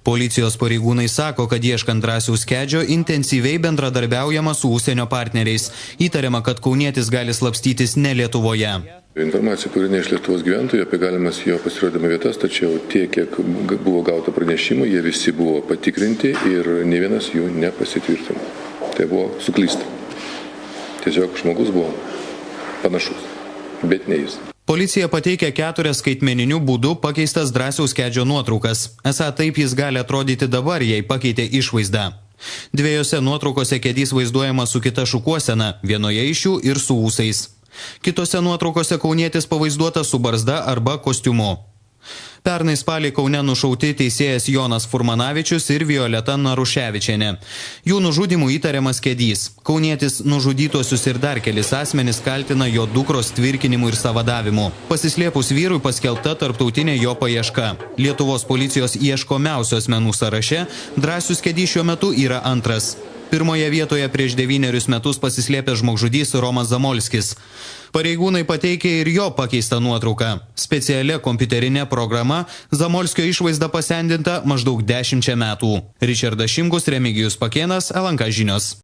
Policijos pareigūnai sako, kad ieškant Drąsiaus Kedžio intensyviai bendradarbiaujama su užsienio partneriais. Įtariama, kad kaunietis gali slapstytis ne Lietuvoje. Informacija pagrindinė iš Lietuvos gyventojų apie galimas jo pasirodymo vietas, tačiau tiek, kiek buvo gauta pranešimų, jie visi buvo patikrinti ir ne vienas jų nepasitvirtino. Tai buvo suklysta. Tiesiog žmogus buvo panašus, bet ne jis. Policija pateikė 4 skaitmeniniu būdu pakeistas Drąsiaus Kedžio nuotraukas. Esą taip jis gali atrodyti dabar, jei pakeitė išvaizdą. 2 nuotraukose Kedys vaizduojamas su kita šukuosena, vienoje iš jų ir su ūsais. Kitose nuotraukose kaunietis pavaizduotas su barzda arba kostiumu. Pernai spalį Kaune nušauti teisėjas Jonas Furmanavičius ir Violeta Naruševičienė. Jų nužudimų įtariamas Kedys. Kaunietis nužudytuosius ir dar kelis asmenis kaltina jo dukros tvirkinimu ir savadavimu. Pasislėpus vyrui paskelbta tarptautinė jo paieška. Lietuvos policijos ieškomiausių asmenų sąraše Drąsius Kedys šiuo metu yra antras. Pirmoje vietoje prieš 9 metus pasislėpė žmogžudys Romas Zamolskis. Pareigūnai pateikė ir jo pakeistą nuotrauką. Specialia kompiuterinė programa Zamolskio išvaizda pasendinta maždaug 10 metų. Ričardas Šimkus, Remigijus Pakėnas, LNK žinios.